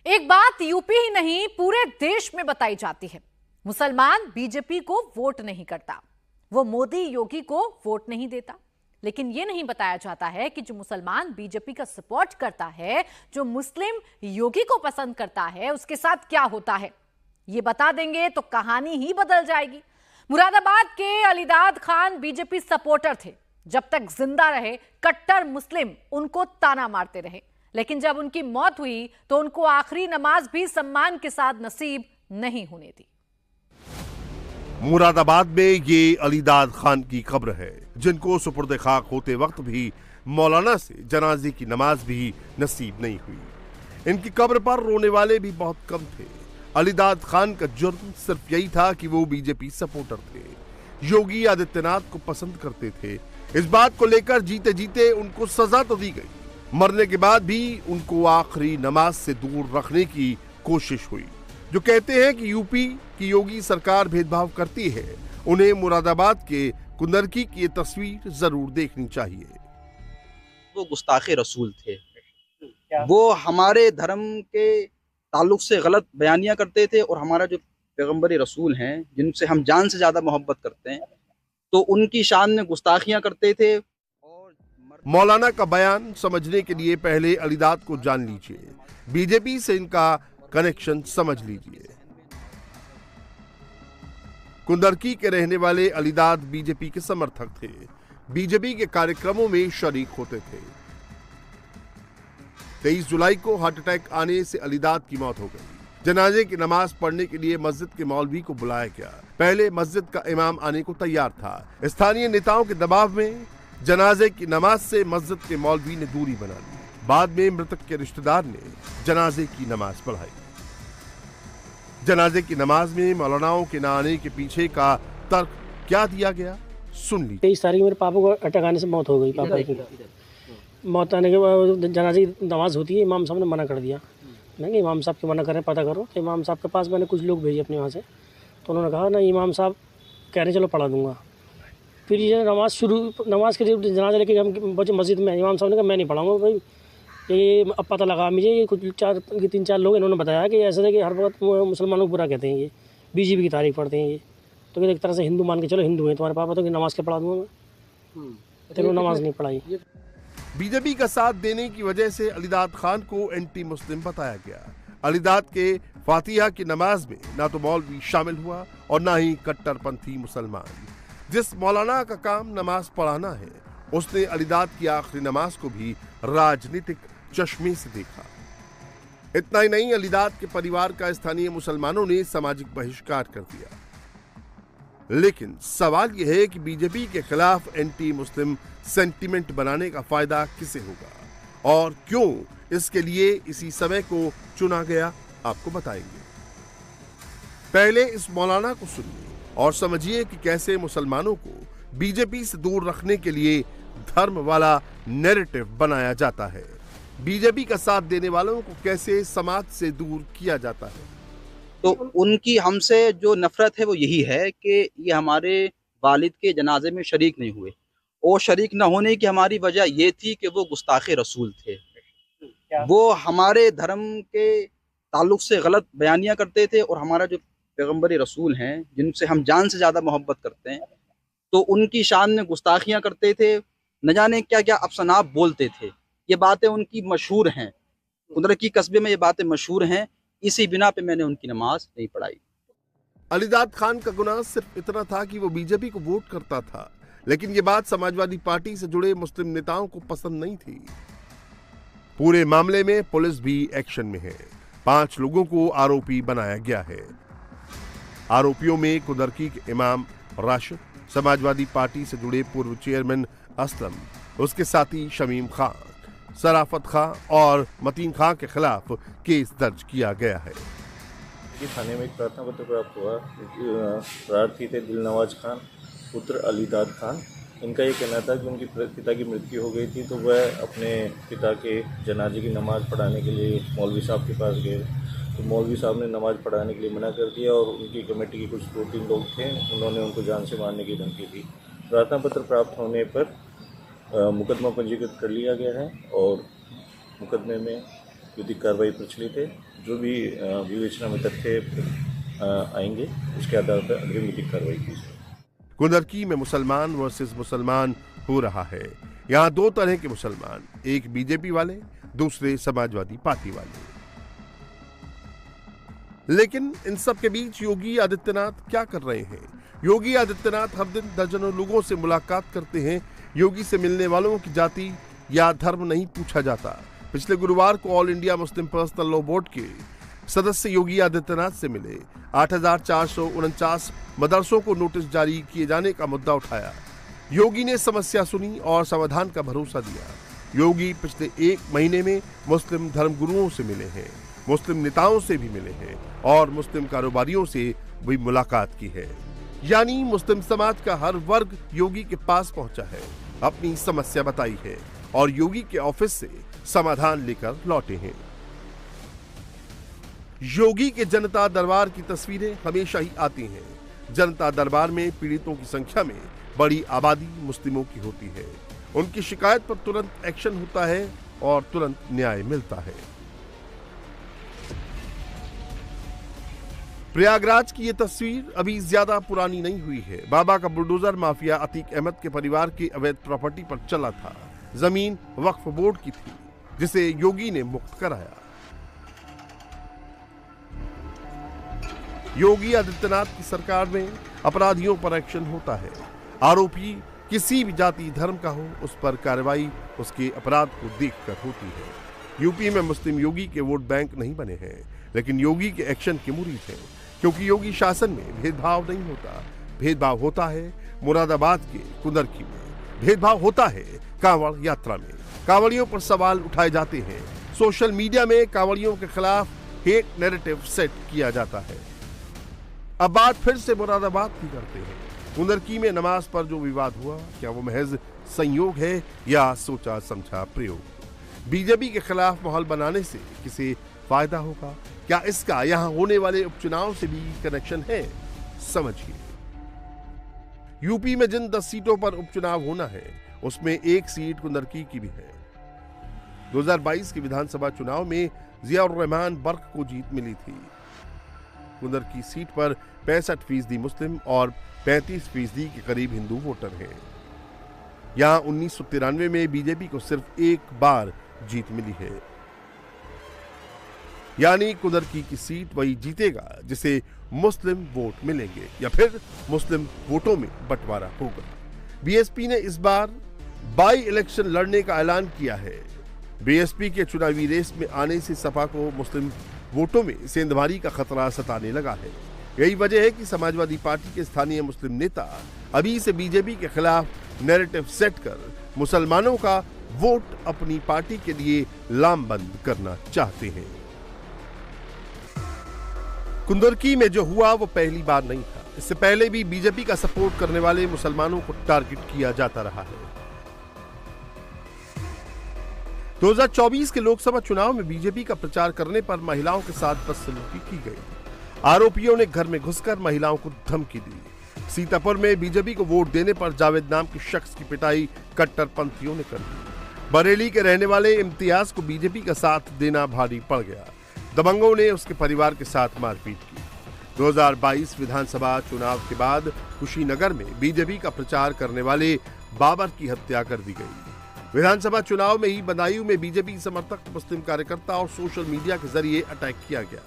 एक बात यूपी ही नहीं पूरे देश में बताई जाती है। मुसलमान बीजेपी को वोट नहीं करता, वो मोदी योगी को वोट नहीं देता। लेकिन यह नहीं बताया जाता है कि जो मुसलमान बीजेपी का सपोर्ट करता है, जो मुस्लिम योगी को पसंद करता है, उसके साथ क्या होता है। ये बता देंगे तो कहानी ही बदल जाएगी। मुरादाबाद के अलीदाद खान बीजेपी सपोर्टर थे। जब तक जिंदा रहे कट्टर मुस्लिम उनको ताना मारते रहे, लेकिन जब उनकी मौत हुई तो उनको आखिरी नमाज भी सम्मान के साथ नसीब नहीं होने दी। मुरादाबाद में ये अलीदाद खान की कब्र है, जिनको सुपुर्द खाक होते वक्त भी मौलाना से जनाजे की नमाज भी नसीब नहीं हुई। इनकी कब्र पर रोने वाले भी बहुत कम थे। अलीदाद खान का जुर्म सिर्फ यही था कि वो बीजेपी सपोर्टर थे, योगी आदित्यनाथ को पसंद करते थे। इस बात को लेकर जीते जीते उनको सजा तो दी गई, मरने के बाद भी उनको आखिरी नमाज से दूर रखने की कोशिश हुई। जो कहते हैं कि यूपी की योगी सरकार भेदभाव करती है, उन्हें मुरादाबाद के कुंदरकी की ये तस्वीर जरूर देखनी चाहिए। वो गुस्ताखे रसूल थे, वो हमारे धर्म के ताल्लुक से गलत बयानियां करते थे और हमारा जो पैगंबर रसूल हैं, जिनसे हम जान से ज्यादा मोहब्बत करते हैं, तो उनकी शान में गुस्ताखियां करते थे। मौलाना का बयान समझने के लिए पहले अलीदाद को जान लीजिए, बीजेपी से इनका कनेक्शन समझ लीजिए। कुंदरकी के रहने वाले अलीदाद बीजेपी के समर्थक थे, बीजेपी के कार्यक्रमों में शरीक होते थे। 23 जुलाई को हार्ट अटैक आने से अलीदाद की मौत हो गई। जनाजे की नमाज पढ़ने के लिए मस्जिद के मौलवी को बुलाया गया। पहले मस्जिद का इमाम आने को तैयार था। स्थानीय नेताओं के दबाव में जनाजे की नमाज से मस्जिद के मौलवी ने दूरी बना ली। बाद में मृतक के रिश्तेदार ने जनाजे की नमाज पढ़ाई। जनाजे की नमाज में मौलानाओं के न आने के पीछे का तर्क क्या दिया गया, सुन लीजिए। 23 तारीख मेरे पापा को अटैक आने से मौत हो गई। पापा की मौत आने के बाद जनाजे की नमाज होती है, इमाम साहब ने मना कर दिया। मैंने इमाम साहब के मना करें, पता करो। तो इमाम साहब के पास मैंने कुछ लोग भेजे अपने वहाँ से, तो उन्होंने कहा ना इमाम साहब कह रहे चलो पढ़ा दूंगा। फिर ये नमाज के लिए जनाजा लेके हम बचे मस्जिद में। इमाम साहब ने कहा मैं नहीं पढ़ाऊंगा भाई, ये अब पता लगा मुझे कुछ 3-4 लोग इन्होंने बताया कि ऐसा है कि हर वक्त मुसलमानों को बुरा कहते हैं, ये बीजेपी की तारीफ पढ़ते हैं। ये तो एक तरह से हिंदू मान के चलो, हिंदू हैं तुम्हारे पापा, तो कि नमाज के पढ़ा दूंगा मैं। तो नमाज नहीं पढ़ाई। बीजेपी का साथ देने की वजह से अलीदाद खान को एंटी मुस्लिम बताया गया। अलीदाद के फातिहा की नमाज में ना तो मौलवी शामिल हुआ और ना ही कट्टरपंथी मुसलमान। जिस मौलाना का काम नमाज पढ़ाना है, उसने अलीदाद की आखिरी नमाज को भी राजनीतिक चश्मे से देखा। इतना ही नहीं, अलीदाद के परिवार का स्थानीय मुसलमानों ने सामाजिक बहिष्कार कर दिया। लेकिन सवाल यह है कि बीजेपी के खिलाफ एंटी मुस्लिम सेंटीमेंट बनाने का फायदा किसे होगा और क्यों इसके लिए इसी समय को चुना गया, आपको बताएंगे। पहले इस मौलाना को सुनिए और समझिए कि कैसे मुसलमानों को बीजेपी से दूर रखने के लिए धर्म वाला नैरेटिव बनाया जाता है। बीजेपी का साथ देने वालों को कैसे समाज से दूर किया जाता है। तो उनकी हमसे जो नफरत है वो यही है कि ये हमारे वालिद के जनाजे में शरीक नहीं हुए, और शरीक न होने की हमारी वजह ये थी कि वो गुस्ताखे रसूल थे। वो हमारे धर्म के ताल्लुक से गलत बयानियां करते थे और हमारा जो पैगंबर रसूल हैं, जिनसे हम जान से ज्यादा मोहब्बत करते हैं, तो उनकी शान में गुस्ताखियां करते थे। न जाने क्या क्या अफसनाब बोलते थे। ये बातें उनकी मशहूर हैं, कुदरती कस्बे में ये बातें मशहूर हैं। इसी बिना पे मैंने उनकी नमाज नहीं पढ़ाई। अलीदाद खान का गुनाह सिर्फ इतना था कि वो बीजेपी को वोट करता था, लेकिन ये बात समाजवादी पार्टी से जुड़े मुस्लिम नेताओं को पसंद नहीं थी। पूरे मामले में पुलिस भी एक्शन में है। 5 लोगों को आरोपी बनाया गया है। आरोपियों में कुदरकी के इमाम राशिद, समाजवादी पार्टी से जुड़े पूर्व चेयरमैन असलम, उसके साथी शमीम खान, सराफत खां और मतीन खां के खिलाफ केस दर्ज किया गया है। थाने में एक प्रार्थना पत्र प्राप्त हुआ। प्रार्थी थे दिलनवाज खान पुत्र अलीदाद खान। इनका ये कहना था कि उनके पिता की मृत्यु हो गई थी, तो वह अपने पिता के जनाजे की नमाज़ पढ़ाने के लिए मौलवी साहब के पास गए। तो मौलवी साहब ने नमाज़ पढ़ाने के लिए मना कर दिया और उनकी कमेटी के कुछ 2-3 लोग थे, उन्होंने उनको जान से मारने की धमकी दी। प्रार्थना पत्र प्राप्त होने पर मुकदमा पंजीकृत कर लिया गया है और मुकदमे में विधिक कार्रवाई प्रचलित है। जो भी विवेचना में तथ्य आएंगे उसके आधार पर अग्रिम विधिक कार्रवाई की जाएगी। कुंदरकी में मुसलमान वर्सेस मुसलमान हो रहा है। यहाँ दो तरह के मुसलमान, एक बीजेपी वाले, दूसरे समाजवादी पार्टी वाले। लेकिन इन सब के बीच योगी आदित्यनाथ क्या कर रहे हैं? योगी आदित्यनाथ हर दिन दर्जनों लोगों से मुलाकात करते हैं। योगी से मिलने वालों की जाति या धर्म नहीं पूछा जाता। पिछले गुरुवार को all India Muslim personal law board के सदस्य योगी आदित्यनाथ से मिले। 8,449 मदरसों को नोटिस जारी किए जाने का मुद्दा उठाया। योगी ने समस्या सुनी और समाधान का भरोसा दिया। योगी पिछले 1 महीने में मुस्लिम धर्मगुरुओं से मिले हैं, मुस्लिम नेताओं से भी मिले हैं और मुस्लिम कारोबारियों से भी मुलाकात की है। यानी मुस्लिम समाज का हर वर्ग योगी के पास पहुंचा है, अपनी समस्या बताई है और योगी के ऑफिस से समाधान लेकर लौटे हैं। योगी के जनता दरबार की तस्वीरें हमेशा ही आती हैं। जनता दरबार में पीड़ितों की संख्या में बड़ी आबादी मुस्लिमों की होती है। उनकी शिकायत पर तुरंत एक्शन होता है और तुरंत न्याय मिलता है। प्रयागराज की यह तस्वीर अभी ज्यादा पुरानी नहीं हुई है। बाबा का बुलडोजर माफिया अतीक अहमद के परिवार की अवैध प्रॉपर्टी पर चला था। जमीन वक्फ बोर्ड की थी जिसे योगी ने मुक्त कराया। योगी आदित्यनाथ की सरकार में अपराधियों पर एक्शन होता है। आरोपी किसी भी जाति धर्म का हो, उस पर कार्रवाई उसके अपराध को देखकर होती है। यूपी में मुस्लिम योगी के वोट बैंक नहीं बने हैं, लेकिन योगी के एक्शन के मुरीद हैं, क्योंकि योगी शासन में भेदभाव नहीं होता। भेदभाव होता है मुरादाबाद के कुंदरकी में, भेदभाव होता है कांवड़ यात्रा में। कांवड़ियों पर सवाल उठाए जाते हैं। सोशल मीडिया में कांवड़ियों के खिलाफ हेट नैरेटिव सेट किया जाता है। अब बात फिर से मुरादाबाद की करते हैं। कुंदरकी में नमाज पर जो विवाद हुआ, क्या वो महज संयोग है या सोचा समझा प्रयोग? बीजेपी के खिलाफ माहौल बनाने से किसे फायदा होगा? क्या इसका यहां होने वाले उपचुनाव से भी कनेक्शन है? समझिए। यूपी में जिन 10 सीटों पर उपचुनाव होना है, उसमें एक सीट कुंदरकी की भी है। 2022 के विधानसभा चुनाव में जियाउर रहमान बर्क को जीत मिली थी। कुंदरकी सीट पर 65% मुस्लिम और 35% के करीब हिंदू वोटर हैं। यहां 1993 में बीजेपी को सिर्फ एक बार जीत मिली है। यानी कुंदरकी की सीट वही जीतेगा जिसे मुस्लिम वोट मिलेंगे या फिर मुस्लिम वोटों में बंटवारा होगा। बीएसपी ने इस बार बाई इलेक्शन लड़ने का ऐलान किया है। बीएसपी के चुनावी रेस में आने से सपा को मुस्लिम वोटों में सेंधमारी का खतरा सताने लगा है। यही वजह है कि समाजवादी पार्टी के स्थानीय मुस्लिम नेता अभी से बीजेपी के खिलाफ नैरेटिव सेट कर मुसलमानों का वोट अपनी पार्टी के लिए लामबंद करना चाहते हैं। कुंदरकी में जो हुआ वो पहली बार नहीं था। इससे पहले भी बीजेपी का सपोर्ट करने वाले मुसलमानों को टारगेट किया जाता रहा है। 2024 के लोकसभा चुनाव में बीजेपी का प्रचार करने पर महिलाओं के साथ बदसलूकी की गई। आरोपियों ने घर में घुसकर महिलाओं को धमकी दी। सीतापुर में बीजेपी को वोट देने पर जावेद नाम के शख्स की पिटाई कट्टरपंथियों ने कर दी। बरेली के रहने वाले इम्तियाज को बीजेपी का साथ देना भारी पड़ गया। दबंगों ने उसके परिवार के साथ मारपीट की। 2022 विधानसभा चुनाव के बाद कुशीनगर में बीजेपी का प्रचार करने वाले बाबर की हत्या कर दी गई। विधानसभा चुनाव में ही बदायूं में बीजेपी समर्थक मुस्लिम कार्यकर्ता और सोशल मीडिया के जरिए अटैक किया गया।